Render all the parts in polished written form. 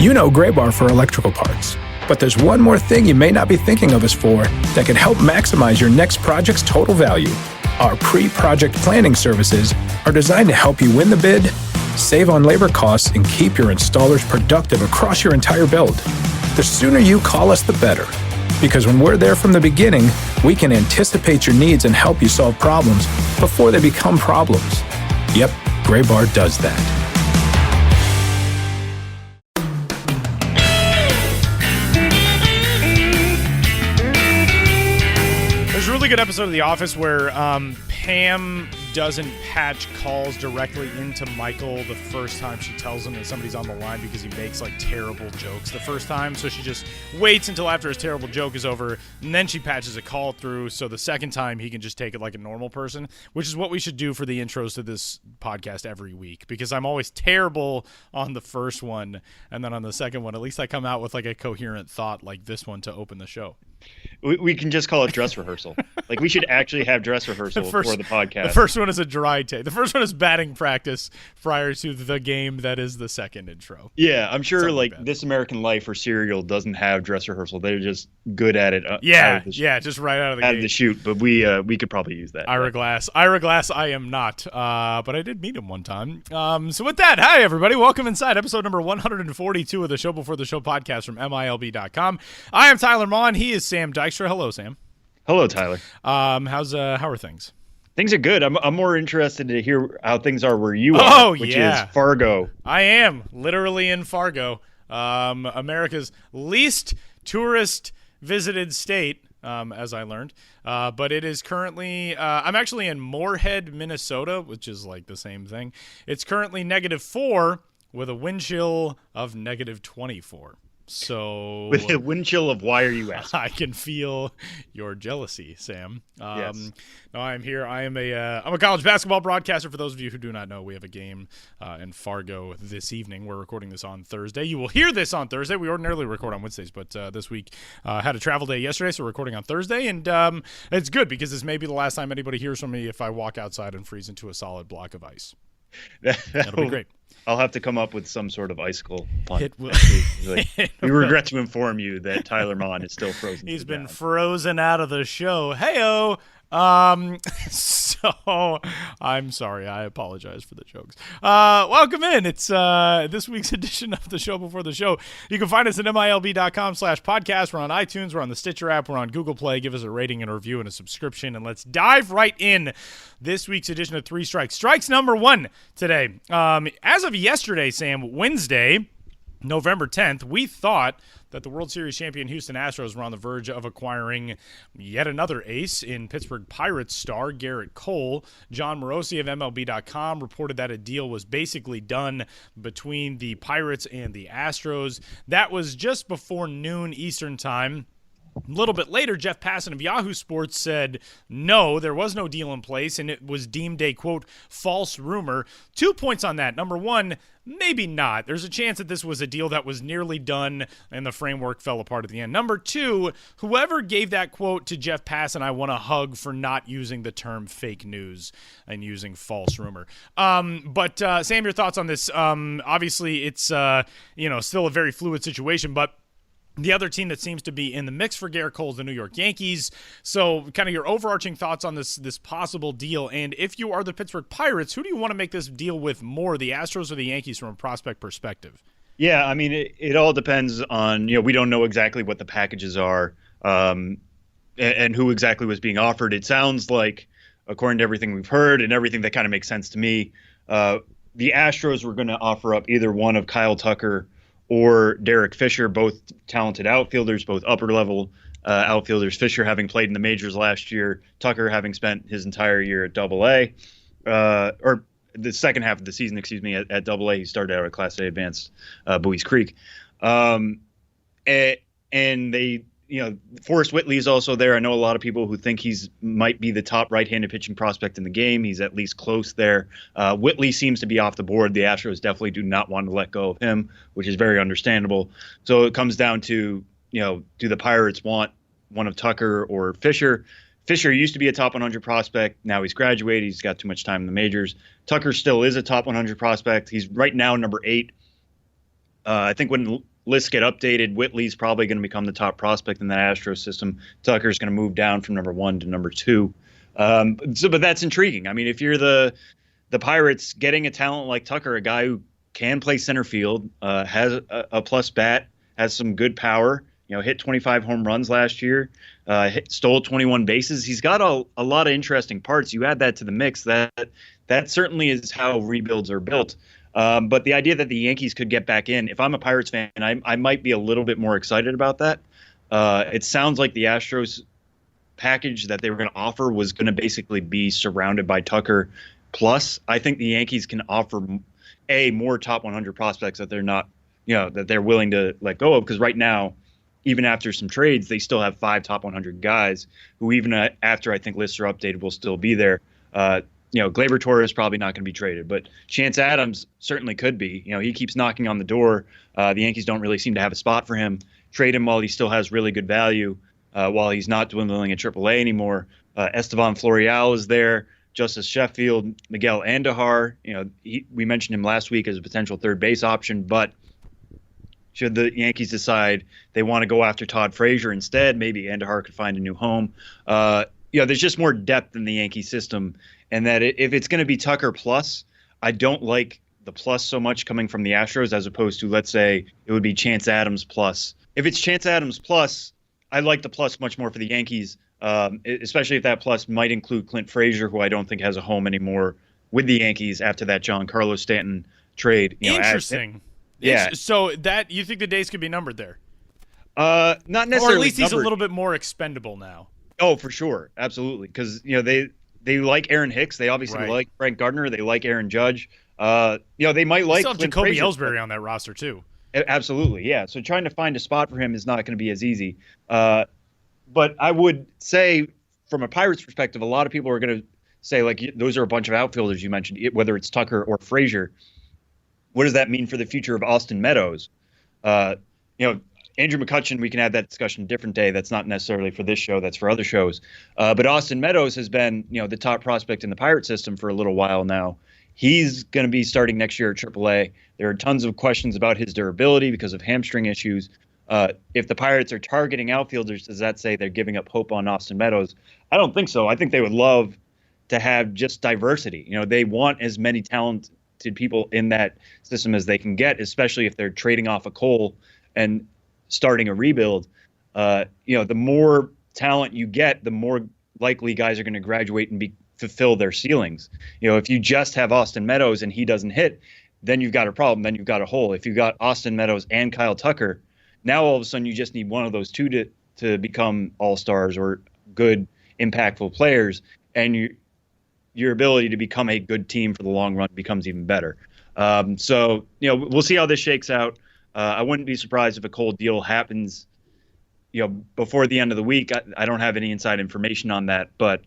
You know Gray-Bar for electrical parts, but there's one more thing you may not be thinking of us for that can help maximize your next project's total value. Our pre-project planning services are designed to help you win the bid, save on labor costs, and keep your installers productive across your entire build. The sooner you call us, the better. Because when we're there from the beginning, we can anticipate your needs and help you solve problems before they become problems. Yep, Gray-Bar does that. There's a really good episode of The Office where Pam doesn't patch calls directly into Michael the first time she tells him that somebody's on the line because he makes like terrible jokes the first time. So she just waits until after his terrible joke is over, and then she patches a call through so the second time he can just take it like a normal person, which is what we should do for the intros to this podcast every week, because I'm always terrible on the first one, and then on the second one at least I come out with like a coherent thought like this one to open the show. We can just call it dress rehearsal. Like, we should actually have dress rehearsal for the podcast. The first one is a dry take. The first one is batting practice prior to the game that is the second intro. Yeah, I'm sure like This American Life or Serial doesn't have dress rehearsal. They're just good at it. Just right out of the gate. Out of the chute, but we could probably use that. Ira Glass, I am not, but I did meet him one time. So with that, hi everybody, welcome inside episode number 142 of the Show Before the Show podcast from MILB.com. I am Tyler Maughan. He is Sam Dykstra. Hello, Sam. Hello, Tyler. How are things? Things are good. I'm more interested to hear how things are where you are, which is Fargo. I am literally in Fargo, America's least tourist visited state, as I learned. But it is currently, I'm actually in Moorhead, Minnesota, which is like the same thing. It's currently -4 with a wind chill of -24. So with a wind chill of why are you asking? I can feel your jealousy, Sam. Yes. No, I'm here. I'm a college basketball broadcaster. For those of you who do not know, we have a game in Fargo this evening. We're recording this on Thursday. You will hear this on Thursday. We ordinarily record on Wednesdays, but this week had a travel day yesterday, so we're recording on Thursday. And it's good because this may be the last time anybody hears from me if I walk outside and freeze into a solid block of ice. That'll be great. I'll have to come up with some sort of icicle pun. It will. We regret to inform you that Tyler Maughan is still frozen. He's been frozen out of the show. Hey-o. So I'm sorry. I apologize for the jokes. Welcome in. It's this week's edition of the Show Before the Show. You can find us at MILB.com/podcast. We're on iTunes. We're on the Stitcher app. We're on Google Play. Give us a rating and a review and a subscription. And let's dive right in this week's edition of Three Strikes. Strikes number 1 today. As of yesterday, Sam, Wednesday, November 10th, we thought that the World Series champion Houston Astros were on the verge of acquiring yet another ace in Pittsburgh Pirates star Gerrit Cole. John Morosi of MLB.com reported that a deal was basically done between the Pirates and the Astros. That was just before noon Eastern time. A little bit later, Jeff Passan of Yahoo Sports said, no, there was no deal in place, and it was deemed a, quote, false rumor. 2 points on that. Number one, maybe not. There's a chance that this was a deal that was nearly done and the framework fell apart at the end. Number two, whoever gave that quote to Jeff Passan, I want to hug for not using the term fake news and using false rumor. But Sam, your thoughts on this? Obviously, it's still a very fluid situation, but the other team that seems to be in the mix for Gerrit Cole is the New York Yankees. So kind of your overarching thoughts on this possible deal. And if you are the Pittsburgh Pirates, who do you want to make this deal with more, the Astros or the Yankees from a prospect perspective? Yeah, I mean, it all depends on, we don't know exactly what the packages are and who exactly was being offered. It sounds like, according to everything we've heard and everything that kind of makes sense to me, the Astros were going to offer up either one of Kyle Tucker or Derek Fisher, both talented outfielders, both upper-level outfielders. Fisher having played in the majors last year, Tucker having spent his entire year at Double-A, or the second half of the season, at Double-A. He started out at Class A Advanced Bowie's Creek. And they, Forrest Whitley is also there. I know a lot of people who think might be the top right-handed pitching prospect in the game. He's at least close there. Whitley seems to be off the board. The Astros definitely do not want to let go of him, which is very understandable. So it comes down to, do the Pirates want one of Tucker or Fisher? Fisher used to be a top 100 prospect. Now he's graduated. He's got too much time in the majors. Tucker still is a top 100 prospect. He's right now number 8. I think when lists get updated, Whitley's probably going to become the top prospect in that Astros system. Tucker's going to move down from number 1 to number 2. But that's intriguing. I mean, if you're the Pirates, getting a talent like Tucker, a guy who can play center field, has a plus bat, has some good power, hit 25 home runs last year, stole 21 bases. He's got a lot of interesting parts. You add that to the mix, that certainly is how rebuilds are built. But the idea that the Yankees could get back in, if I'm a Pirates fan, I might be a little bit more excited about that. It sounds like the Astros package that they were going to offer was going to basically be surrounded by Tucker. Plus, I think the Yankees can offer more top 100 prospects that they're not, that they're willing to let go of. Because right now, even after some trades, they still have 5 top 100 guys who, even after I think lists are updated, will still be there. Gleyber Torres is probably not going to be traded, but Chance Adams certainly could be. He keeps knocking on the door. The Yankees don't really seem to have a spot for him. Trade him while he still has really good value, while he's not dwindling in Triple-A anymore. Estevan Florial is there. Justice Sheffield, Miguel Andujar. We mentioned him last week as a potential third base option, but should the Yankees decide they want to go after Todd Frazier instead, maybe Andujar could find a new home. There's just more depth in the Yankee system, and that if it's going to be Tucker plus, I don't like the plus so much coming from the Astros as opposed to, let's say, it would be Chance Adams plus. If it's Chance Adams plus, I like the plus much more for the Yankees, especially if that plus might include Clint Frazier, who I don't think has a home anymore with the Yankees after that Giancarlo Stanton trade. Interesting. Yeah. So that you think the days could be numbered there? Not necessarily. Or at least he's numbered. a little bit more expendable now. Oh, for sure. Absolutely. Because, they like Aaron Hicks. They obviously like Frank Gardner. They like Aaron Judge. They might like still have Clint Jacoby Frazier. Ellsbury on that roster, too. Absolutely, yeah. So trying to find a spot for him is not going to be as easy. But I would say, from a Pirates perspective, a lot of people are going to say, like, those are a bunch of outfielders you mentioned, whether it's Tucker or Frazier. What does that mean for the future of Austin Meadows? Andrew McCutchen, we can have that discussion a different day. That's not necessarily for this show. That's for other shows. But Austin Meadows has been, the top prospect in the Pirate system for a little while now. He's going to be starting next year at Triple-A. There are tons of questions about his durability because of hamstring issues. If the Pirates are targeting outfielders, does that say they're giving up hope on Austin Meadows? I don't think so. I think they would love to have just diversity. They want as many talented people in that system as they can get, especially if they're trading off a Cole and starting a rebuild. The more talent you get, the more likely guys are going to graduate and fulfill their ceilings. If you just have Austin Meadows and he doesn't hit, then you've got a problem. Then you've got a hole. If you've got Austin Meadows and Kyle Tucker, now all of a sudden you just need one of those two to become all-stars or good, impactful players, and your ability to become a good team for the long run becomes even better. So we'll see how this shakes out. I wouldn't be surprised if a Cole deal happens, before the end of the week. I don't have any inside information on that, but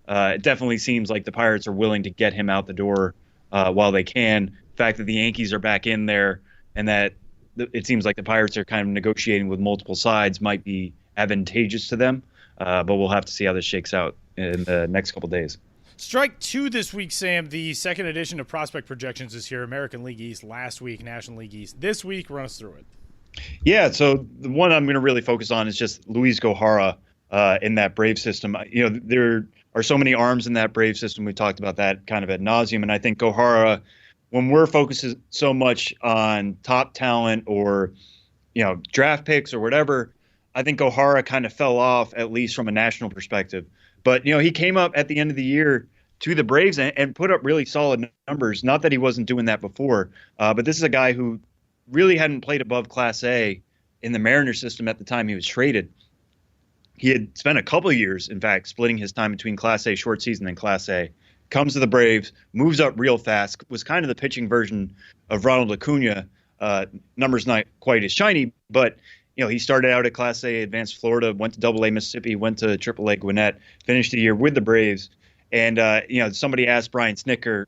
it definitely seems like the Pirates are willing to get him out the door while they can. The fact that the Yankees are back in there and that it seems like the Pirates are kind of negotiating with multiple sides might be advantageous to them, but we'll have to see how this shakes out in the next couple days. Strike 2 this week, Sam. The second edition of Prospect Projections is here. American League East last week, National League East this week. Run us through it. Yeah, so the one I'm going to really focus on is just Luis Gohara in that Brave system. There are so many arms in that Brave system. We talked about that kind of ad nauseum, and I think Gohara, when we're focusing so much on top talent or draft picks or whatever, I think Gohara kind of fell off, at least from a national perspective. But, he came up at the end of the year to the Braves and put up really solid numbers. Not that he wasn't doing that before, but this is a guy who really hadn't played above Class A in the Mariners system at the time he was traded. He had spent a couple of years, in fact, splitting his time between Class A short season and Class A. Comes to the Braves, moves up real fast, was kind of the pitching version of Ronald Acuna. Numbers not quite as shiny, but he started out at Class A, advanced Florida, went to Double-A Mississippi, went to Triple-A Gwinnett, finished the year with the Braves. And, somebody asked Brian Snitker,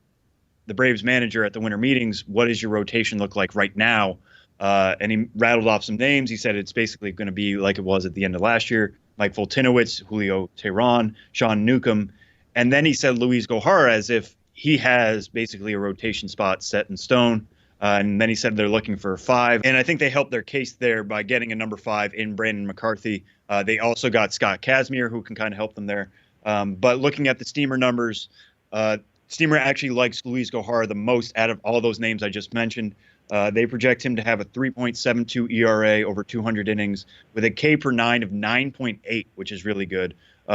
the Braves manager, at the winter meetings, what does your rotation look like right now? And he rattled off some names. He said it's basically going to be like it was at the end of last year. Mike Foltynewicz, Julio Teheran, Sean Newcomb. And then he said Luis Gohara as if he has basically a rotation spot set in stone. And then he said they're looking for a 5. And I think they helped their case there by getting a number 5 in Brandon McCarthy. They also got Scott Kazmir, who can kind of help them there. But looking at the Steamer numbers, Steamer actually likes Luis Gohara the most out of all those names I just mentioned. They project him to have a 3.72 ERA over 200 innings with a K per 9 of 9.8, which is really good.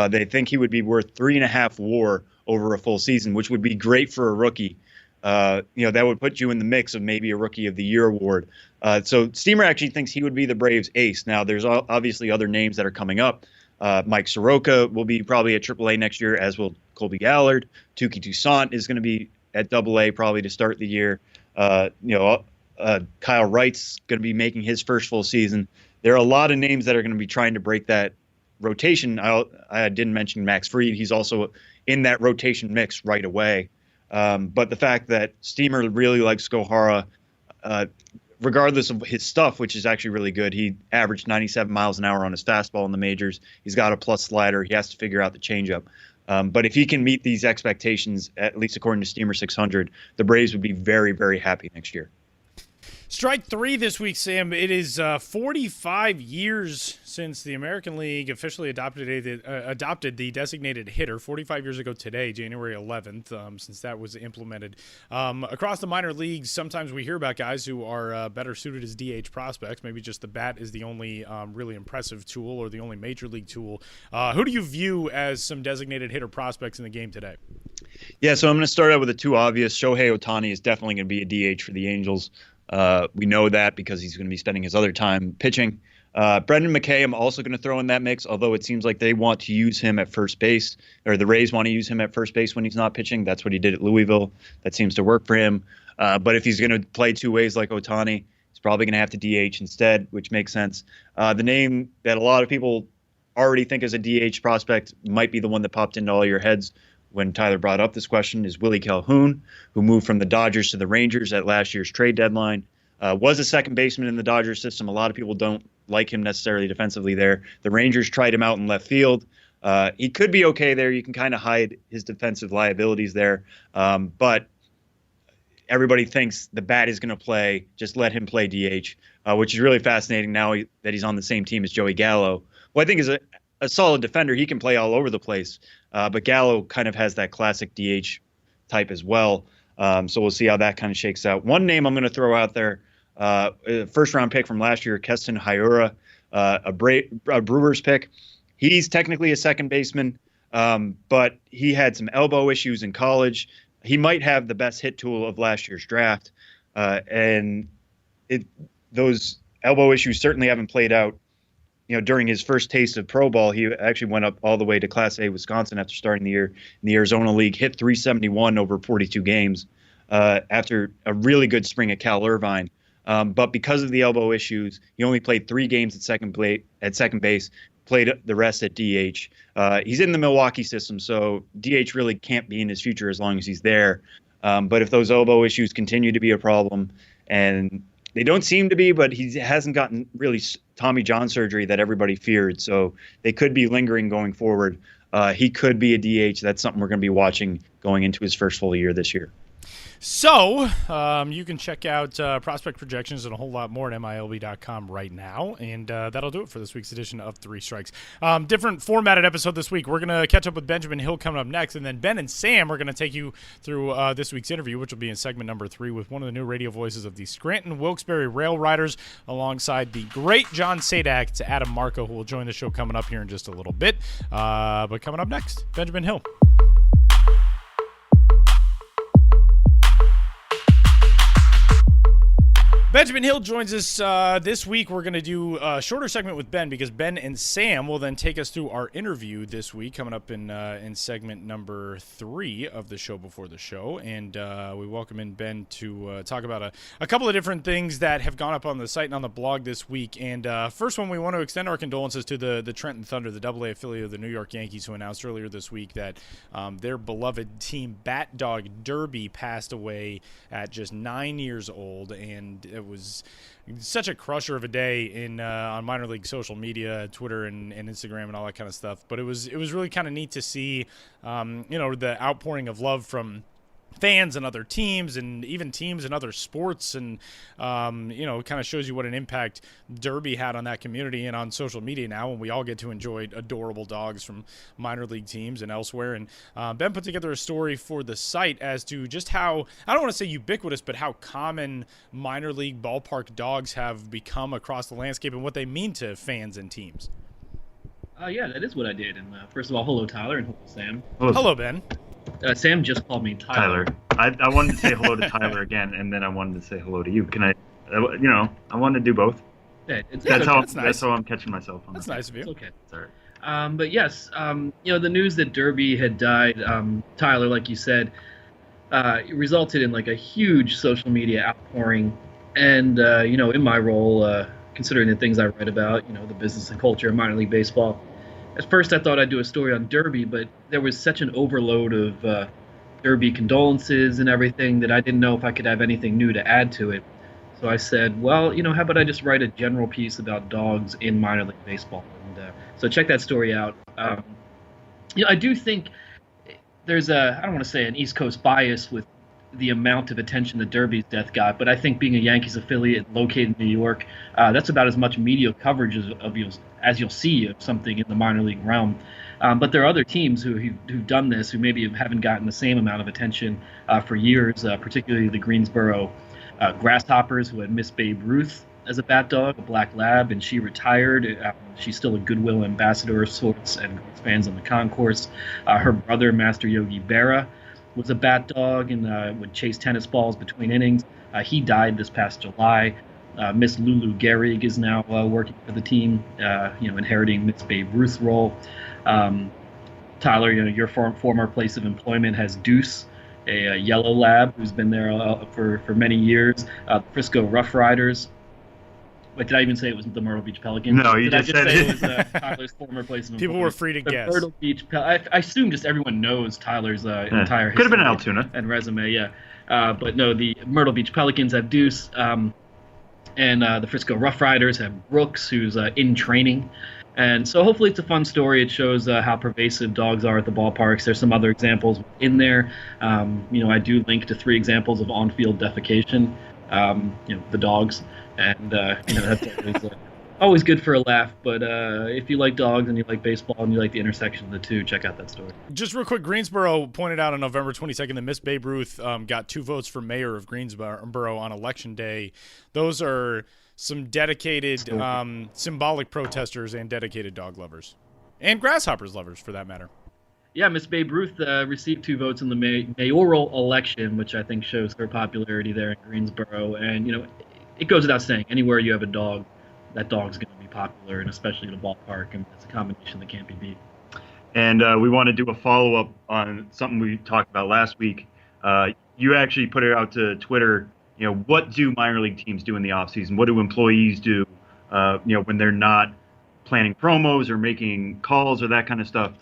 They think he would be worth 3.5 WAR over a full season, which would be great for a rookie. That would put you in the mix of maybe a Rookie of the Year award. So Steamer actually thinks he would be the Braves' ace. Now, there's obviously other names that are coming up. Mike Soroka will be probably at Triple-A next year, as will Colby Gallard. Touki Toussaint is going to be at Double-A probably to start the year. Kyle Wright's going to be making his first full season. There are a lot of names that are going to be trying to break that rotation. I didn't mention Max Fried. He's also in that rotation mix right away. But the fact that Steamer really likes Gohara, regardless of his stuff, which is actually really good. He averaged 97 miles an hour on his fastball in the majors. He's got a plus slider. He has to figure out the changeup. But if he can meet these expectations, at least according to Steamer 600, the Braves would be very, very happy next year. Strike 3 this week, Sam. It is 45 years since the American League officially adopted the designated hitter. 45 years ago today, January 11th, since that was implemented. Across the minor leagues, sometimes we hear about guys who are better suited as DH prospects. Maybe just the bat is the only really impressive tool or the only major league tool. Who do you view as some designated hitter prospects in the game today? Yeah, so I'm going to start out with the two obvious. Shohei Ohtani is definitely going to be a DH for the Angels. We know that because he's going to be spending his other time pitching. Brendan McKay, I'm also going to throw in that mix, although it seems like they want to use him at first base, or the Rays want to use him at first base when he's not pitching. That's what he did at Louisville. That seems to work for him. But if he's going to play two ways like Ohtani, he's probably going to have to DH instead, which makes sense. The name that a lot of people already think is a DH prospect might be the one that popped into all your heads when Tyler brought up this question, is Willie Calhoun, who moved from the Dodgers to the Rangers at last year's trade deadline. Was a second baseman in the Dodgers system. A lot of people don't like him necessarily defensively there. The Rangers tried him out in left field. He could be okay there. You can kind of hide his defensive liabilities there. But everybody thinks the bat is going to play. Just let him play DH, which is really fascinating now that he's on the same team as Joey Gallo, who I think is a solid defender. He can play all over the place. But Gallo kind of has that classic DH type as well. So we'll see how that kind of shakes out. One name I'm going to throw out there, first-round pick from last year, Keston Hiura, a Brewers pick. He's technically a second baseman, but he had some elbow issues in college. He might have the best hit tool of last year's draft, and those elbow issues certainly haven't played out. During his first taste of pro ball, he actually went up all the way to Class A Wisconsin after starting the year in the Arizona League, hit 371 over 42 games after a really good spring at Cal Irvine. But because of the elbow issues, he only played 3 games at second base, played the rest at DH. He's in the Milwaukee system, so DH really can't be in his future as long as he's there. But if those elbow issues continue to be a problem, and they don't seem to be, but he hasn't gotten really Tommy John surgery that everybody feared. So they could be lingering going forward. He could be a DH. That's something we're going to be watching going into his first full year this year. So you can check out prospect projections and a whole lot more at MILB.com right now. And that'll do it for this week's edition of Three Strikes. Different formatted episode this week. We're going to catch up with Benjamin Hill coming up next. And then Ben and Sam are going to take you through this week's interview, which will be in segment number 3 with one of the new radio voices of the Scranton Wilkes-Barre Rail Riders alongside the great John Sadak. It's Adam Marco, who will join the show coming up here in just a little bit. But coming up next, Benjamin Hill. Benjamin Hill joins us this week. We're going to do a shorter segment with Ben because Ben and Sam will then take us through our interview this week, coming up in segment number 3 of the show before the show. And we welcome in Ben to talk about a couple of different things that have gone up on the site and on the blog this week. And first one, we want to extend our condolences to the Trenton Thunder, the Double-A affiliate of the New York Yankees, who announced earlier this week that their beloved team Bat Dog Derby passed away at just 9 years old. And it was such a crusher of a day on minor league social media, Twitter and Instagram and all that kind of stuff. But it was really kind of neat to see, the outpouring of love from fans and other teams and even teams in other sports, and it kind of shows you what an impact Derby had on that community and on social media now, when we all get to enjoy adorable dogs from minor league teams and elsewhere. And Ben put together a story for the site as to just how, I don't want to say ubiquitous, but how common minor league ballpark dogs have become across the landscape and what they mean to fans and teams. Yeah, that is what I did. And first of all, hello Tyler, and hello Sam. Hello Ben. Sam just called me Tyler. I wanted to say hello to Tyler again, and then I wanted to say hello to you. Can I? I wanted to do both. Yeah, that's how I'm catching myself. That's nice of you. It's okay. It's all right. But yes, the news that Derby had died, Tyler, like you said, it resulted in like a huge social media outpouring, and in my role, considering the things I read about, the business and culture of minor league baseball. At first, I thought I'd do a story on Derby, but there was such an overload of Derby condolences and everything that I didn't know if I could have anything new to add to it. So I said, well, how about I just write a general piece about dogs in minor league baseball? And so check that story out. I do think there's I don't want to say an East Coast bias with the amount of attention that Derby's death got, but I think being a Yankees affiliate located in New York, that's about as much media coverage as you'll see of something in the minor league realm. But there are other teams who've done this, who maybe haven't gotten the same amount of attention for years, particularly the Greensboro Grasshoppers, who had Miss Babe Ruth as a bat dog, a black lab, and she retired. She's still a goodwill ambassador of sorts and fans on the concourse. Her brother, Master Yogi Berra, was a bat dog and would chase tennis balls between innings. He died this past July. Miss Lulu Gehrig is now working for the team, inheriting Miss Babe Ruth's role. Tyler, your former place of employment has Deuce, a yellow lab who's been there for many years. Frisco Rough Riders. Wait, did I even say it was the Myrtle Beach Pelicans? No, you just said it was Tyler's former place of employment. People were free to guess. Myrtle Beach I assume just everyone knows Tyler's entire history. Could have been Altoona. And resume, yeah. But no, the Myrtle Beach Pelicans have Deuce, and the Frisco Rough Riders have Brooks, who's in training. And so hopefully it's a fun story. It shows how pervasive dogs are at the ballparks. There's some other examples in there. I do link to 3 examples of on-field defecation, the dogs. And, that's always good for a laugh. But if you like dogs and you like baseball and you like the intersection of the two, check out that story. Just real quick, Greensboro pointed out on November 22nd that Miss Babe Ruth got 2 votes for mayor of Greensboro on Election Day. Those are some dedicated symbolic protesters and dedicated dog lovers. And grasshoppers lovers, for that matter. Yeah, Miss Babe Ruth received 2 votes in the mayoral election, which I think shows her popularity there in Greensboro. And, it goes without saying, anywhere you have a dog, that dog's going to be popular, and especially at a ballpark, and it's a combination that can't be beat. And we want to do a follow-up on something we talked about last week. You actually put it out to Twitter, what do minor league teams do in the offseason? What do employees do, when they're not planning promos or making calls or that kind of stuff?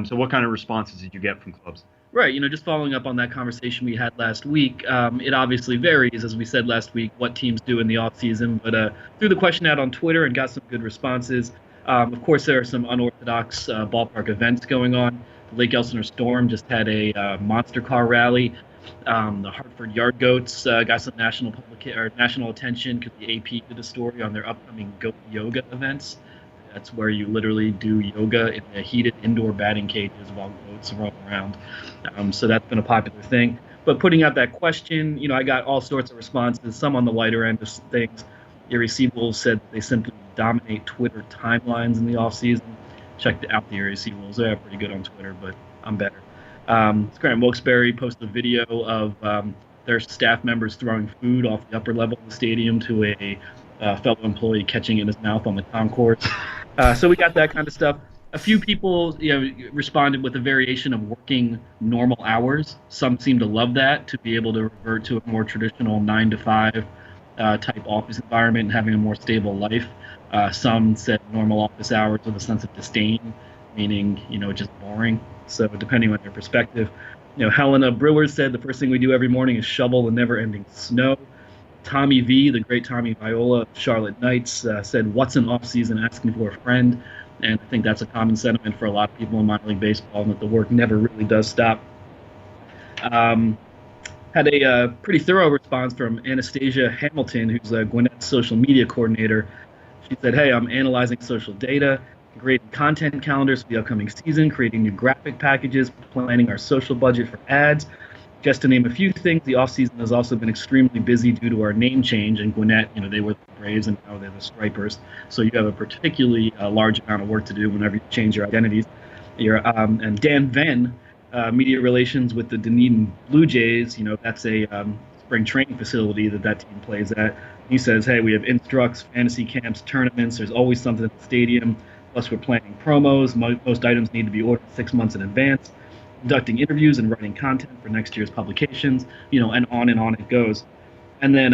So what kind of responses did you get from clubs? Right, just following up on that conversation we had last week, it obviously varies, as we said last week, what teams do in the offseason. But threw the question out on Twitter and got some good responses. Of course, there are some unorthodox ballpark events going on. The Lake Elsinore Storm just had a monster car rally. The Hartford Yard Goats got some national attention because the AP did a story on their upcoming goat yoga events. That's where you literally do yoga in the heated indoor batting cages while goats roam around. So that's been a popular thing. But putting out that question, I got all sorts of responses, some on the lighter end of things. Irreceivables said they simply dominate Twitter timelines in the offseason. Check out the Irreceivables. They're pretty good on Twitter, but I'm better. Scranton Wilkes-Barre posted a video of their staff members throwing food off the upper level of the stadium to a fellow employee catching it in his mouth on the concourse. So we got that kind of stuff. A few people responded with a variation of working normal hours. Some seem to love that, to be able to revert to a more traditional 9-to-5 type office environment and having a more stable life. Some said normal office hours with a sense of disdain, meaning, just boring. So depending on their perspective. Helena Brewer said the first thing we do every morning is shovel the never-ending snow. Tommy V, the great Tommy Viola of Charlotte Knights, said, "What's an off-season asking for a friend?" And I think that's a common sentiment for a lot of people in minor league baseball, and that the work never really does stop. Had a pretty thorough response from Anastasia Hamilton, who's Gwinnett's social media coordinator. She said, "Hey, I'm analyzing social data, creating content calendars for the upcoming season, creating new graphic packages, planning our social budget for ads. Just to name a few things, the offseason has also been extremely busy due to our name change. And Gwinnett, they were the Braves and now they're the Stripers. So you have a particularly large amount of work to do whenever you change your identities." And Dan Venn, media relations with the Dunedin Blue Jays, that's a spring training facility that team plays at. He says, "Hey, we have instructs, fantasy camps, tournaments. There's always something at the stadium. Plus, we're planning promos. Most items need to be ordered 6 months in advance. Conducting interviews and writing content for next year's publications, and on it goes." And then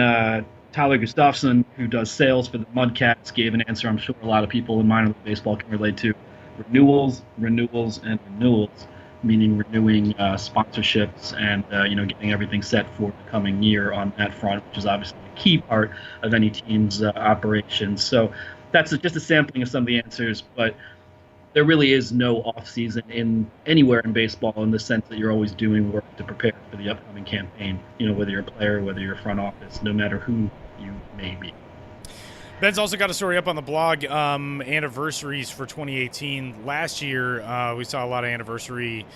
Tyler Gustafson, who does sales for the Mudcats, gave an answer I'm sure a lot of people in minor league baseball can relate to. Renewals, and renewals, meaning renewing sponsorships and getting everything set for the coming year on that front, which is obviously a key part of any team's operations. So that's just a sampling of some of the answers, but there really is no off-season anywhere in baseball in the sense that you're always doing work to prepare for the upcoming campaign, whether you're a player, whether you're front office, no matter who you may be. Ben's also got a story up on the blog, anniversaries for 2018. Last year, we saw a lot of anniversary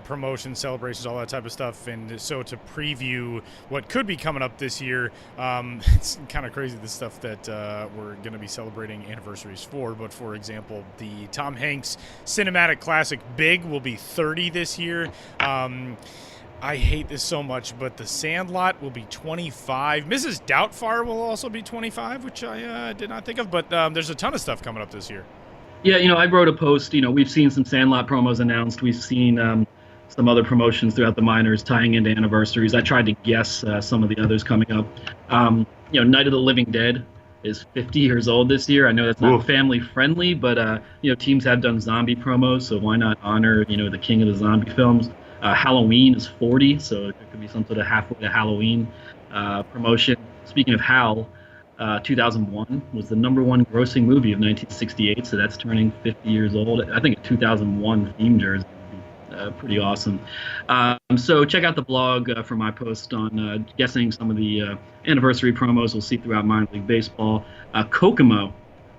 promotions, celebrations, all that type of stuff. And so to preview what could be coming up this year, it's kind of crazy, the stuff that we're going to be celebrating anniversaries for. But for example, the Tom Hanks Cinematic Classic Big will be 30 this year. I hate this so much, but The Sandlot will be 25. Mrs. Doubtfire will also be 25, which I did not think of. But there's a ton of stuff coming up this year. Yeah, I wrote a post. We've seen some Sandlot promos announced. We've seen some other promotions throughout the minors tying into anniversaries. I tried to guess some of the others coming up. Night of the Living Dead is 50 years old this year. I know that's not family friendly, but teams have done zombie promos, so why not honor the king of the zombie films? Halloween is 40, so it could be some sort of halfway to Halloween promotion. Speaking of Hal, 2001 was the #1 grossing movie of 1968, so that's turning 50 years old. I think a 2001 theme jersey would be pretty awesome. So check out the blog for my post on guessing some of the anniversary promos we'll see throughout minor league baseball. Kokomo,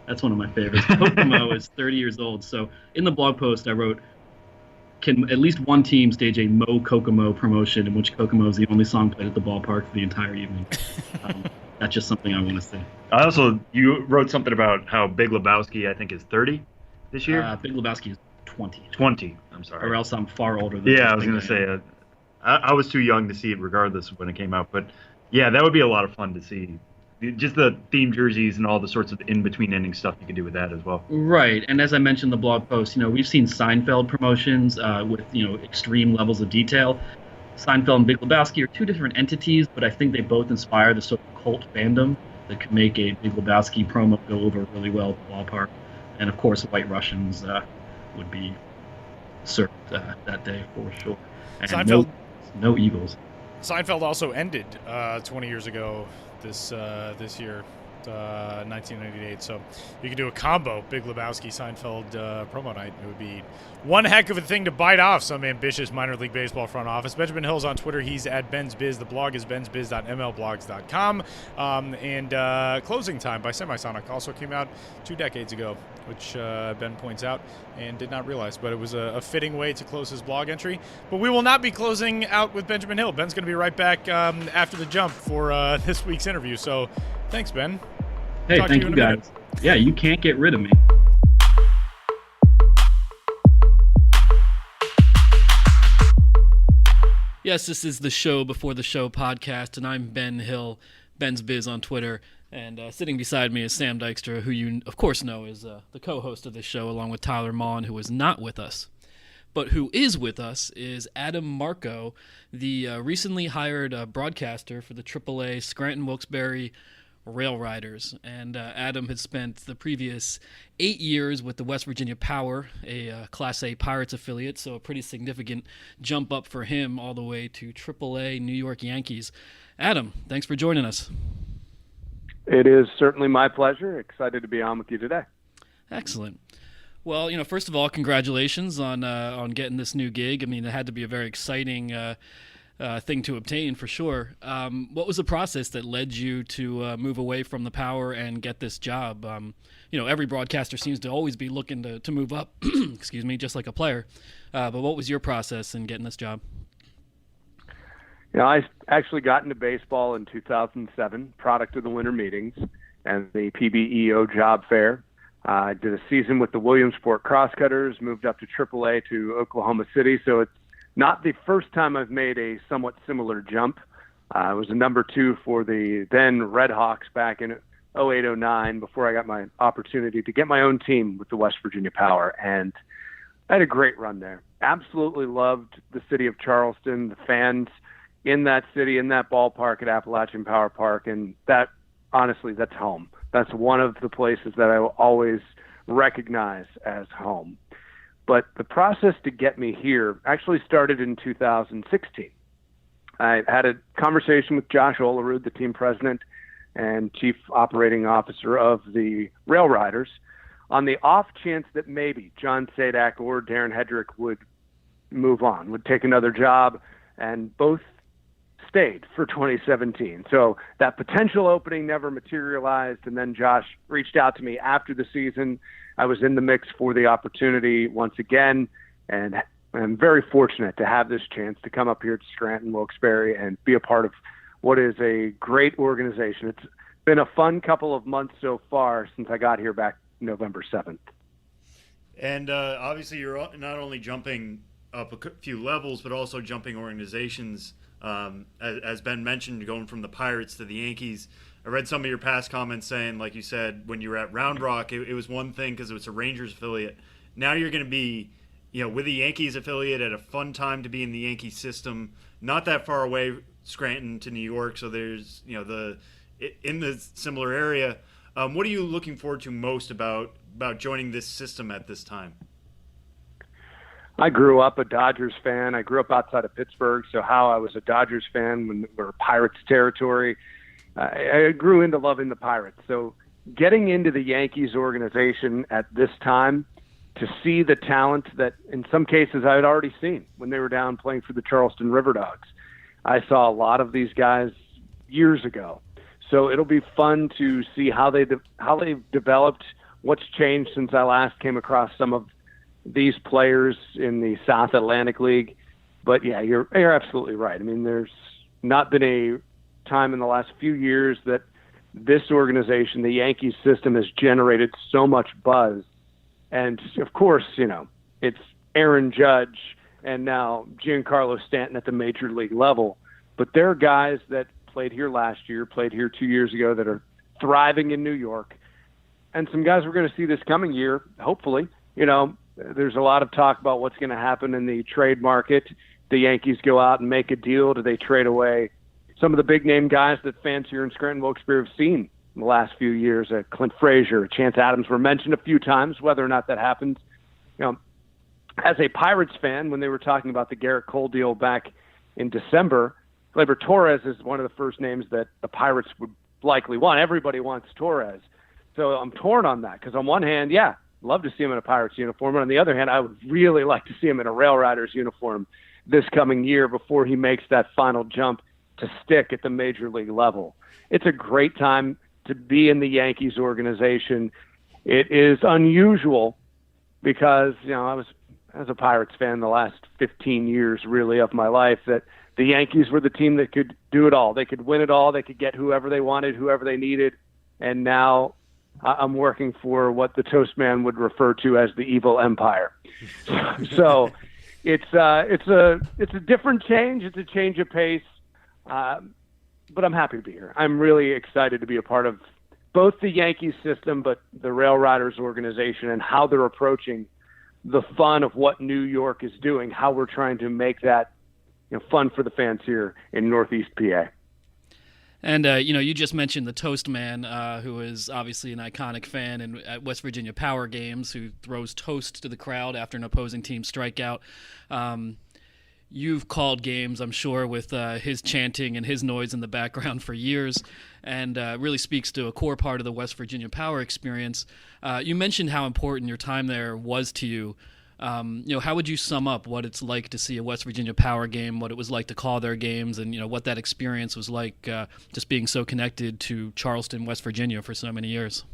that's one of my favorites. Kokomo is 30 years old, so in the blog post I wrote, can at least one team stage a Mo Kokomo promotion in which Kokomo is the only song played at the ballpark for the entire evening? That's just something I want to see. You wrote something about how Big Lebowski, I think, is 30 this year? Big Lebowski is 20. 20, I'm sorry. Or else I'm far older than I was going to say, I was too young to see it regardless when it came out. But yeah, that would be a lot of fun to see. Just the theme jerseys and all the sorts of in-between inning stuff you can do with that as well. Right, and as I mentioned in the blog post, we've seen Seinfeld promotions with, extreme levels of detail. Seinfeld and Big Lebowski are two different entities, but I think they both inspire the sort of cult fandom that could make a Big Lebowski promo go over really well at the ballpark. And, of course, White Russians would be served that day for sure. And Seinfeld, no Eagles. Seinfeld also ended 20 years ago this year, 1998. So you could do a combo, Big Lebowski, Seinfeld promo night. It would be one heck of a thing to bite off some ambitious minor league baseball front office. Benjamin Hill's on Twitter. He's at BensBiz. The blog is bensbiz.mlblogs.com. And Closing Time by Semisonic also came out 2 decades ago, which Ben points out and did not realize, but it was a fitting way to close his blog entry. But we will not be closing out with Benjamin Hill. Ben's going to be right back after the jump for this week's interview. So thanks, Ben. Hey, thank you guys. Yeah, you can't get rid of me. Yes, this is the Show Before the Show podcast, and I'm Ben Hill, Ben's Biz on Twitter. And sitting beside me is Sam Dykstra, who you, of course, know is the co-host of this show, along with Tyler Maughan, who is not with us. But who is with us is Adam Marco, the recently hired broadcaster for the Triple-A Scranton Wilkes-Barre Rail Riders. And Adam had spent the previous 8 years with the West Virginia Power, a Class A Pirates affiliate, so a pretty significant jump up for him all the way to Triple-A New York Yankees. Adam, thanks for joining us. It is certainly my pleasure. Excited to be on with you today. Excellent. Well, first of all, congratulations on getting this new gig. I mean, it had to be a very exciting thing to obtain for sure. What was the process that led you to move away from the Power and get this job? Every broadcaster seems to always be looking to move up, excuse me, just like a player. But what was your process in getting this job? I actually got into baseball in 2007, product of the winter meetings and the PBEO job fair. I did a season with the Williamsport Crosscutters, moved up to Triple-A to Oklahoma City. So it's not the first time I've made a somewhat similar jump. I was a number 2 for the then Red Hawks back in 08-09 before I got my opportunity to get my own team with the West Virginia Power. And I had a great run there. Absolutely loved the city of Charleston, the fans in that city, in that ballpark at Appalachian Power Park. And that, honestly, that's home. That's one of the places that I will always recognize as home. But the process to get me here actually started in 2016. I had a conversation with Josh Olerud, the team president and chief operating officer of the Rail Riders, on the off chance that maybe John Sadak or Darren Hedrick would move on, would take another job, and both stayed for 2017. So that potential opening never materialized, and then Josh reached out to me after the season. I was in the mix for the opportunity once again, and I'm very fortunate to have this chance to come up here to Scranton, Wilkes-Barre, and be a part of what is a great organization. It's been a fun couple of months so far since I got here back November 7th. And obviously you're not only jumping up a few levels, but also jumping organizations. As Ben mentioned, going from the Pirates to the Yankees. I read some of your past comments saying, like you said, when you were at Round Rock, it was one thing because it was a Rangers affiliate. Now you're going to be, with the Yankees affiliate at a fun time to be in the Yankee system, not that far away, Scranton to New York. So there's, in the similar area. What are you looking forward to most about joining this system at this time? I grew up a Dodgers fan. I grew up outside of Pittsburgh, so how I was a Dodgers fan when we were Pirates territory. I grew into loving the Pirates. So getting into the Yankees organization at this time to see the talent that in some cases I had already seen when they were down playing for the Charleston River Dogs. I saw a lot of these guys years ago. So it'll be fun to see how they've developed, what's changed since I last came across some of these players in the South Atlantic League. But yeah, you're absolutely right. I mean, there's not been a time in the last few years that this organization, the Yankees system, has generated so much buzz. And of course, it's Aaron Judge and now Giancarlo Stanton at the major league level. But there are guys that played here last year, played here 2 years ago, that are thriving in New York. And some guys we're going to see this coming year, hopefully. There's a lot of talk about what's going to happen in the trade market. The Yankees go out and make a deal. Do they trade away some of the big-name guys that fans here in Scranton, Wilkes-Barre have seen in the last few years? Clint Frazier, Chance Adams were mentioned a few times. Whether or not that happens, as a Pirates fan, when they were talking about the Gerrit Cole deal back in December, Gleyber Torres is one of the first names that the Pirates would likely want. Everybody wants Torres. So I'm torn on that because on one hand, yeah, love to see him in a Pirates uniform. And on the other hand, I would really like to see him in a Rail Riders uniform this coming year before he makes that final jump to stick at the major league level. It's a great time to be in the Yankees organization. It is unusual because, I was as a Pirates fan the last 15 years really of my life that the Yankees were the team that could do it all. They could win it all. They could get whoever they wanted, whoever they needed. And now I'm working for what the Toastman would refer to as the evil empire. So it's a different change. It's a change of pace. But I'm happy to be here. I'm really excited to be a part of both the Yankees system, but the Rail Riders organization and how they're approaching the fun of what New York is doing, how we're trying to make that fun for the fans here in Northeast PA. And, you just mentioned the Toast Man, who is obviously an iconic fan at West Virginia Power games, who throws toast to the crowd after an opposing team strikeout. You've called games, I'm sure, with his chanting and his noise in the background for years, and really speaks to a core part of the West Virginia Power experience. You mentioned how important your time there was to you. How would you sum up what it's like to see a West Virginia Power game, what it was like to call their games, and what that experience was like, just being so connected to Charleston, West Virginia for so many years?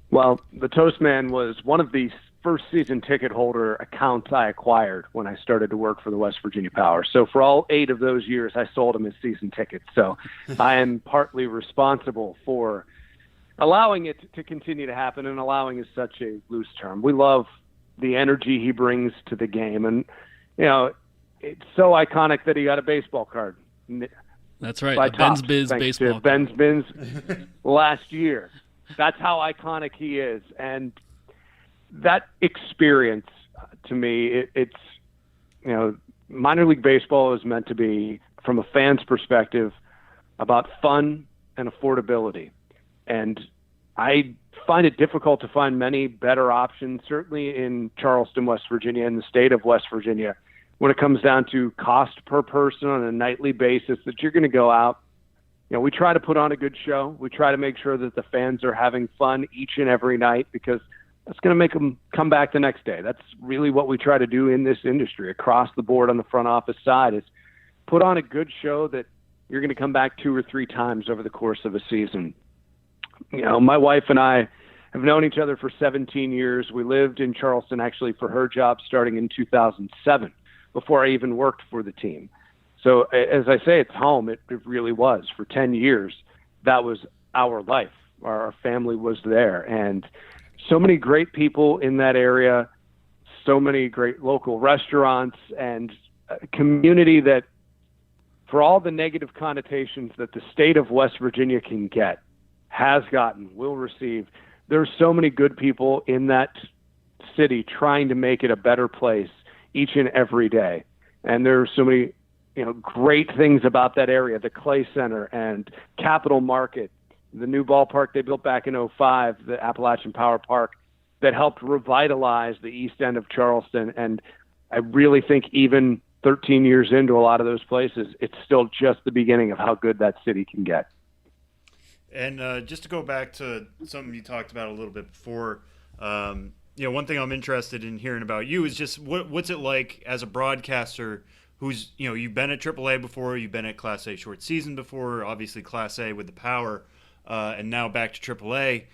Well, the Toastman was one of the first season ticket holder accounts I acquired when I started to work for the West Virginia Power. So for all 8 of those years, I sold them as season tickets. So I am partly responsible for allowing it to continue to happen, and allowing is such a loose term. We love the energy he brings to the game, and it's so iconic that he got a baseball card. That's right, a Ben's Biz baseball card. Ben's Biz last year. That's how iconic he is, and that experience to me, it's minor league baseball is meant to be, from a fan's perspective, about fun and affordability. And I find it difficult to find many better options, certainly in Charleston, West Virginia, and the state of West Virginia, when it comes down to cost per person on a nightly basis, that you're going to go out. We try to put on a good show. We try to make sure that the fans are having fun each and every night, because that's going to make them come back the next day. That's really what we try to do in this industry across the board on the front office side, is put on a good show that you're going to come back 2 or 3 times over the course of a season. My wife and I have known each other for 17 years. We lived in Charleston actually for her job starting in 2007, before I even worked for the team. So as I say, it's home. It really was. For 10 years, that was our life. Our family was there. And so many great people in that area, so many great local restaurants, and a community that, for all the negative connotations that the state of West Virginia can get, has gotten, will receive, there's so many good people in that city trying to make it a better place each and every day. And there are so many great things about that area, the Clay Center and Capital Market, the new ballpark they built back in 2005, the Appalachian Power Park, that helped revitalize the east end of Charleston. And I really think even 13 years into a lot of those places, it's still just the beginning of how good that city can get. And just to go back to something you talked about a little bit before, one thing I'm interested in hearing about you is just what's it like as a broadcaster who's, you've been at Triple-A before, you've been at Class A short season before, obviously Class A with the Power, and now back to Triple-A.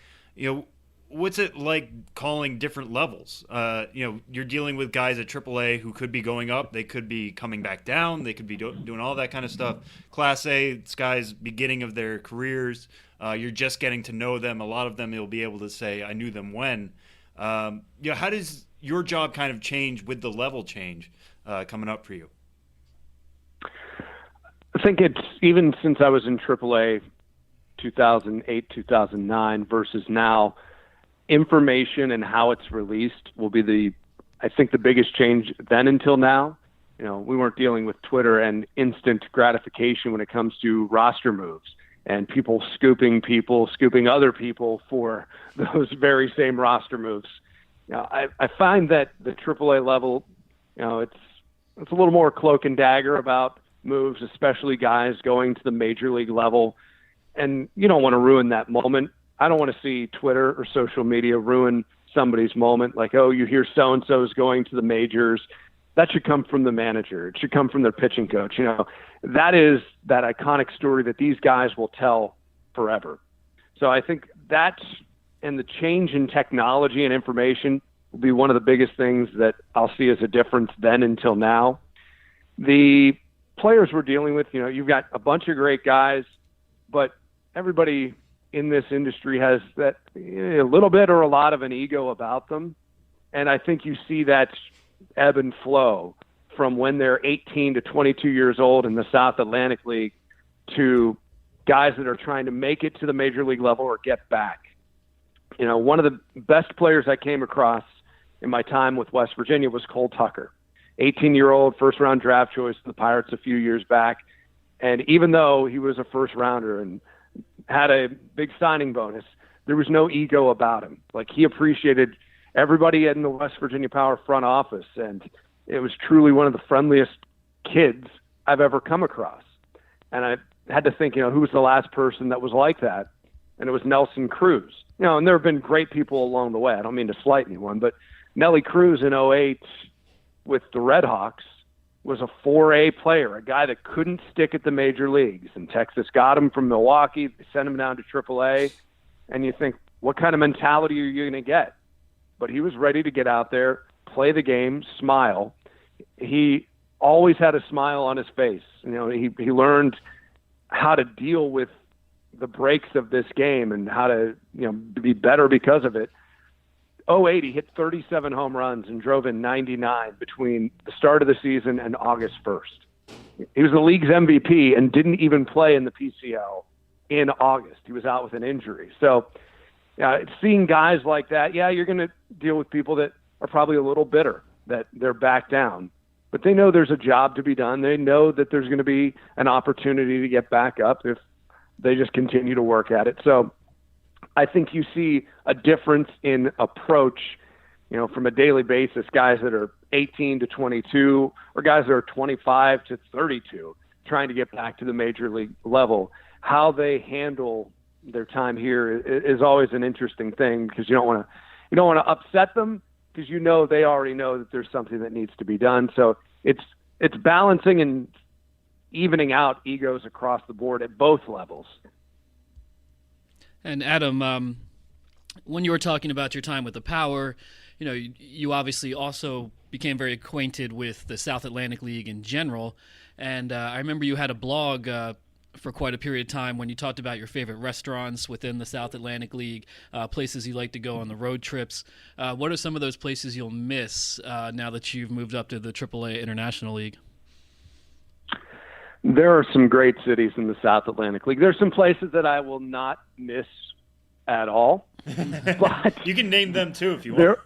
What's it like calling different levels? You're dealing with guys at Triple-A who could be going up, they could be coming back down, they could be doing all that kind of stuff. Class A, it's guys beginning of their careers. You're just getting to know them. A lot of them you'll be able to say, I knew them when. How does your job kind of change with the level change coming up for you? I think it's, even since I was in AAA 2008, 2009 versus now, information and how it's released will be the biggest change then until now. We weren't dealing with Twitter and instant gratification when it comes to roster moves and people scooping other people for those very same roster moves. I find that the AAA level, it's a little more cloak and dagger about moves, especially guys going to the major league level. And you don't want to ruin that moment. I don't want to see Twitter or social media ruin somebody's moment. Like, oh, you hear so-and-so is going to the majors. That should come from the manager. It should come from their pitching coach. That is that iconic story that these guys will tell forever. So I think that, and the change in technology and information, will be one of the biggest things that I'll see as a difference then until now. The players we're dealing with, you've got a bunch of great guys, but everybody in this industry has that a little bit or a lot of an ego about them. And I think you see that ebb and flow from when they're 18 to 22 years old in the South Atlantic League to guys that are trying to make it to the major league level or get back. One of the best players I came across in my time with West Virginia was Cole Tucker, 18-year-old first-round draft choice of the Pirates a few years back. And even though he was a first-rounder and had a big signing bonus, there was no ego about him. Like, he appreciated everybody in the West Virginia Power front office, and it was truly one of the friendliest kids I've ever come across. And I had to think, who was the last person that was like that? And it was Nelson Cruz. And there have been great people along the way. I don't mean to slight anyone, but Nelly Cruz in '08 with the Red Hawks was a 4A player, a guy that couldn't stick at the major leagues. And Texas got him from Milwaukee, they sent him down to Triple-A. And you think, what kind of mentality are you going to get? But he was ready to get out there, play the game, smile. He always had a smile on his face. You know, he learned how to deal with the breaks of this game and how to, be better because of it. '08, he hit 37 home runs and drove in 99 between the start of the season and August 1st. He was the league's MVP and didn't even play in the PCL in August. He was out with an injury. So seeing guys like that, you're going to deal with people that are probably a little bitter that they're back down. But they know there's a job to be done. They know that there's going to be an opportunity to get back up if they just continue to work at it. So I think you see a difference in approach, from a daily basis, guys that are 18 to 22 or guys that are 25 to 32 trying to get back to the major league level. How they handle their time here is always an interesting thing, because you don't want to upset them, because they already know that there's something that needs to be done. So it's balancing and evening out egos across the board at both levels. And Adam, when you were talking about your time with the Power, you obviously also became very acquainted with the South Atlantic League in general. And I remember you had a blog for quite a period of time when you talked about your favorite restaurants within the South Atlantic League, places you like to go on the road trips. What are some of those places you'll miss now that you've moved up to the Triple-A International League? There are some great cities in the South Atlantic League. There's some places that I will not miss at all. But you can name them too if you want.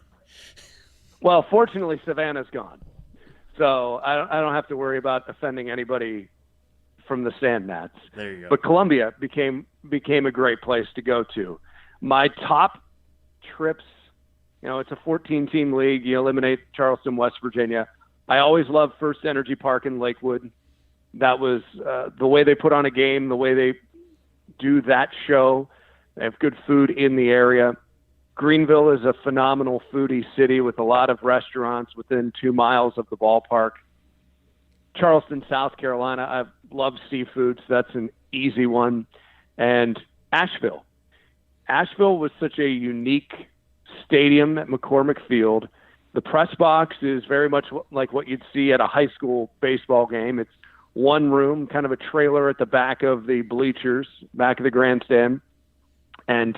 Well, fortunately, Savannah's gone. So I don't have to worry about offending anybody from the Sand Gnats. There you go. But Columbia became a great place to go to. My top trips, it's a 14-team league. You eliminate Charleston, West Virginia. I always loved First Energy Park in Lakewood. That was the way they put on a game, the way they do that show. They have good food in the area. Greenville is a phenomenal foodie city with a lot of restaurants within 2 miles of the ballpark. Charleston, South Carolina, I love seafood, so that's an easy one. And Asheville. Asheville was such a unique stadium at McCormick Field. The press box is very much like what you'd see at a high school baseball game. It's one room, kind of a trailer at the back of the bleachers, back of the grandstand. And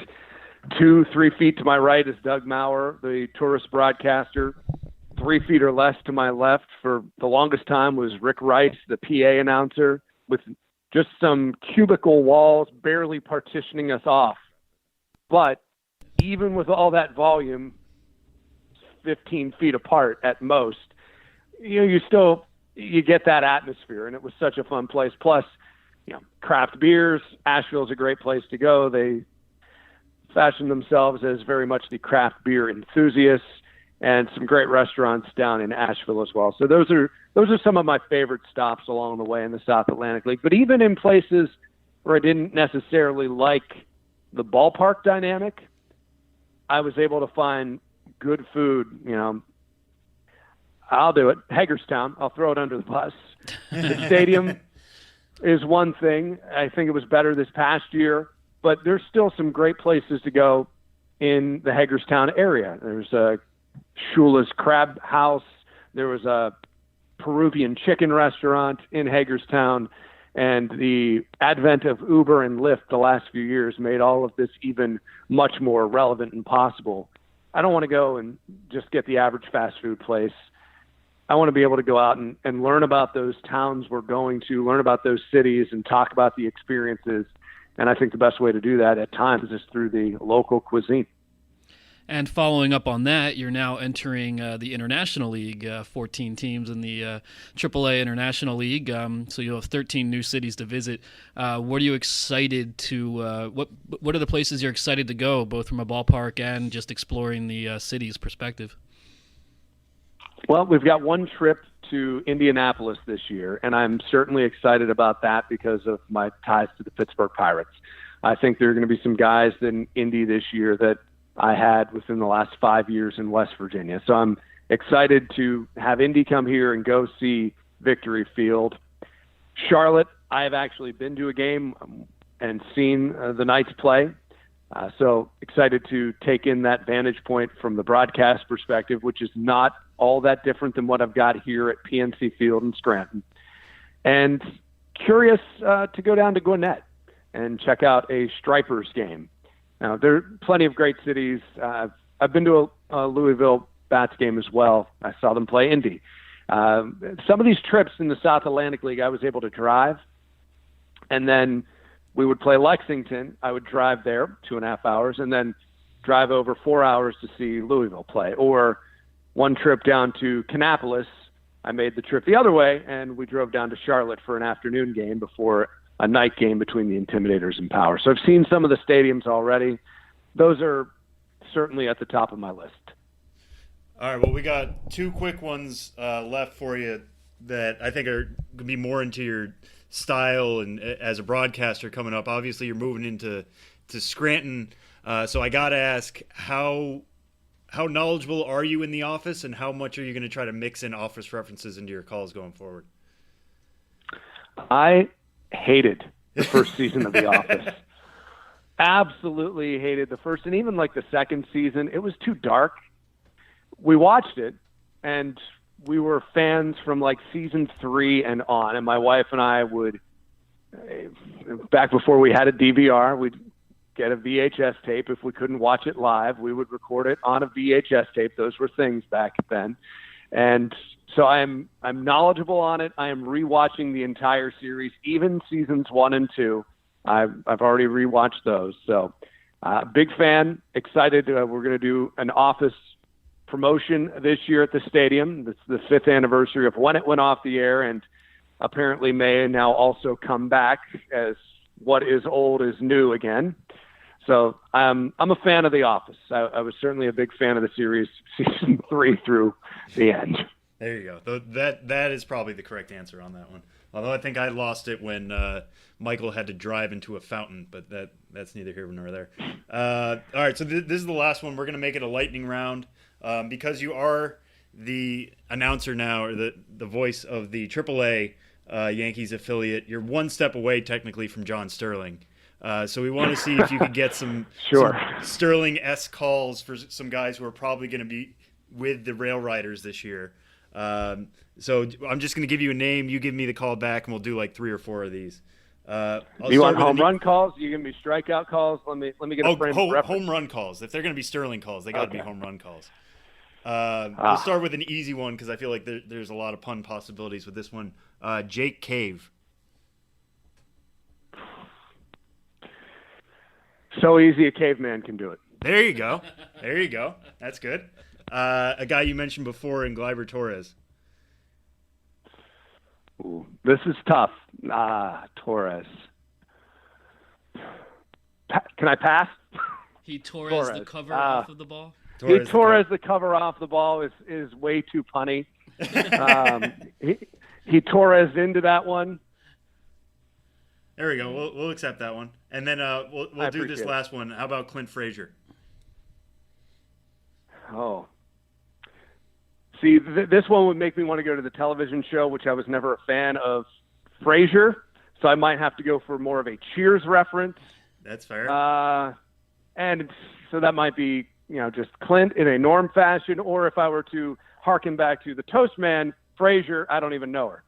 2-3 feet to my right is Doug Maurer, the tourist broadcaster. 3 feet or less to my left for the longest time was Rick Rice, the PA announcer, with just some cubicle walls barely partitioning us off. But even with all that volume, 15 feet apart at most, you get that atmosphere, and it was such a fun place. Plus, craft beers. Asheville's a great place to go. They fashion themselves as very much the craft beer enthusiasts, and some great restaurants down in Asheville as well. So those are some of my favorite stops along the way in the South Atlantic League. But even in places where I didn't necessarily like the ballpark dynamic, I was able to find good food. I'll do it. Hagerstown, I'll throw it under the bus. The stadium is one thing. I think it was better this past year, but there's still some great places to go in the Hagerstown area. There's a Shula's Crab House. There was a Peruvian chicken restaurant in Hagerstown, and the advent of Uber and Lyft the last few years made all of this even much more relevant and possible. I don't want to go and just get the average fast food place. I want to be able to go out and learn about those towns we're going to, learn about those cities, and talk about the experiences. And I think the best way to do that at times is through the local cuisine. And following up on that, you're now entering the International League, 14 teams in the Triple-A International League. So you'll have 13 new cities to visit. What are you excited to? What are the places you're excited to go, both from a ballpark and just exploring the city's perspective? Well, we've got one trip to Indianapolis this year, and I'm certainly excited about that because of my ties to the Pittsburgh Pirates. I think there are going to be some guys in Indy this year that I had within the last 5 years in West Virginia. So I'm excited to have Indy come here and go see Victory Field. Charlotte, I have actually been to a game and seen the Knights play. So excited to take in that vantage point from the broadcast perspective, which is not all that different than what I've got here at PNC Field in Scranton. And curious to go down to Gwinnett and check out a Stripers game. Now, there are plenty of great cities. I've been to a Louisville Bats game as well. I saw them play Indy. Some of these trips in the South Atlantic League, I was able to drive. And then we would play Lexington. I would drive there 2.5 hours and then drive over 4 hours to see Louisville play. Or one trip down to Kannapolis, I made the trip the other way, and we drove down to Charlotte for an afternoon game before a night game between the Intimidators and Power. So I've seen some of the stadiums already. Those are certainly at the top of my list. All right, well, we got 2 quick ones left for you that I think are going to be more into your style and as a broadcaster coming up. Obviously, you're moving into Scranton, so I got to ask, how knowledgeable are you in the office, and how much are you going to try to mix in office references into your calls going forward? I hated the first season of The Office. Absolutely hated the first, and even like the second season. It was too dark. We watched it, and we were fans from like season 3 and on. And my wife and I would, back before we had a DVR, we'd get a VHS tape. If we couldn't watch it live, we would record it on a VHS tape. Those were things back then. And so I'm knowledgeable on it. I am rewatching the entire series, even seasons 1 and 2. I've already rewatched those. So big fan, excited. We're going to do an Office promotion this year at the stadium. It's the 5th anniversary of when it went off the air, and apparently may now also come back as what is old is new again. So I'm a fan of The Office. I was certainly a big fan of the series, season 3 through the end. There you go. That is probably the correct answer on that one. Although I think I lost it when Michael had to drive into a fountain, but that's neither here nor there. All right, so this is the last one. We're going to make it a lightning round. Because you are the announcer now, or the voice of the Triple-A Yankees affiliate, you're one step away technically from John Sterling. So we want to see if you could get some Sterling-esque calls for some guys who are probably going to be with the Rail Riders this year. So I'm just going to give you a name. You give me the call back, and we'll do like 3 or 4 of these. You want home run calls? You give me strikeout calls? Let me get a frame of reference. Home run calls. If they're going to be Sterling calls, they got to be home run calls. We'll start with an easy one because I feel like there's a lot of pun possibilities with this one. Jake Cave. So easy a caveman can do it. There you go. That's good. A guy you mentioned before in Gleyber Torres. Ooh, this is tough. Torres. Can I pass? He tore the cover off of the ball. He tore the cover off the ball is way too punny. He Torres into that one. There we go. We'll accept that one, and then we'll do this last one. How about Clint Frazier? Oh, see, this one would make me want to go to the television show, which I was never a fan of Frazier, so I might have to go for more of a Cheers reference. That's fair. And so that might be, just Clint in a Norm fashion, or if I were to harken back to the Toast Man, Frazier, I don't even know her.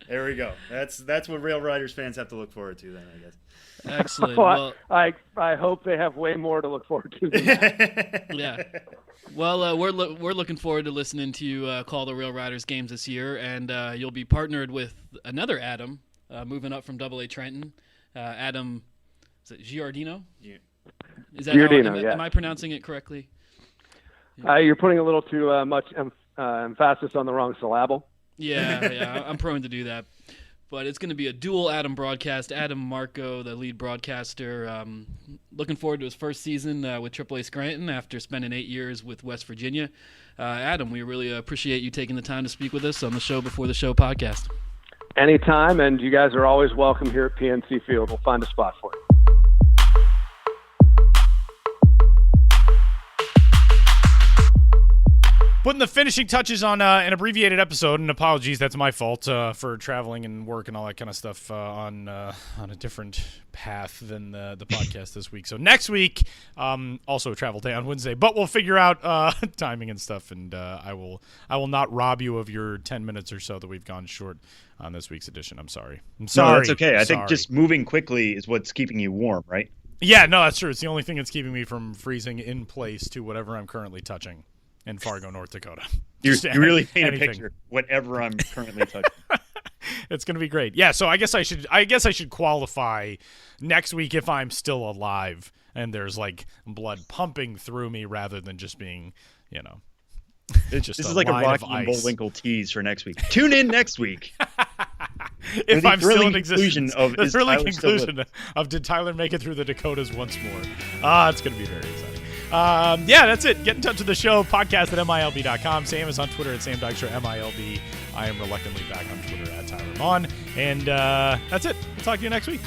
There we go. That's what Rail Riders fans have to look forward to then, I guess. Excellent. Well, I hope they have way more to look forward to than that. Yeah. Well, we're looking forward to listening to you call the Rail Riders games this year, and you'll be partnered with another Adam, moving up from Double-A Trenton. Adam, is it Giardino? Yeah. Is that Giardino, am I pronouncing it correctly? You're putting a little too much emphasis on the wrong syllable. Yeah, I'm prone to do that. But it's going to be a dual Adam broadcast. Adam Marco, the lead broadcaster, looking forward to his first season with Triple-A Scranton after spending 8 years with West Virginia. Adam, we really appreciate you taking the time to speak with us on the Show Before the Show podcast. Anytime, and you guys are always welcome here at PNC Field. We'll find a spot for you. putting the finishing touches on an abbreviated episode, and apologies, that's my fault for traveling and work and all that kind of stuff on a different path than the podcast this week. So next week, also a travel day on Wednesday, but we'll figure out timing and stuff, and I will not rob you of your 10 minutes or so that we've gone short on this week's edition. I'm sorry. No, that's okay. I think just moving quickly is what's keeping you warm, right? Yeah, no, that's true. It's the only thing that's keeping me from freezing in place to whatever I'm currently touching in Fargo, North Dakota. You really paint a picture. Whatever I'm currently touching. It's going to be great. Yeah, so I guess I should qualify next week if I'm still alive and there's like blood pumping through me rather than just being, it's just this is like a Rocky and Bullwinkle tease for next week. Tune in next week. If I'm still in existence. The thrilling conclusion of did Tyler make it through the Dakotas once more? It's going to be very exciting. Yeah, that's it. Get in touch with the show, podcast at MILB.com. Sam is on Twitter at Sam Dykstra, MILB. I am reluctantly back on Twitter at Tyler Vaughn. And that's it. We'll talk to you next week.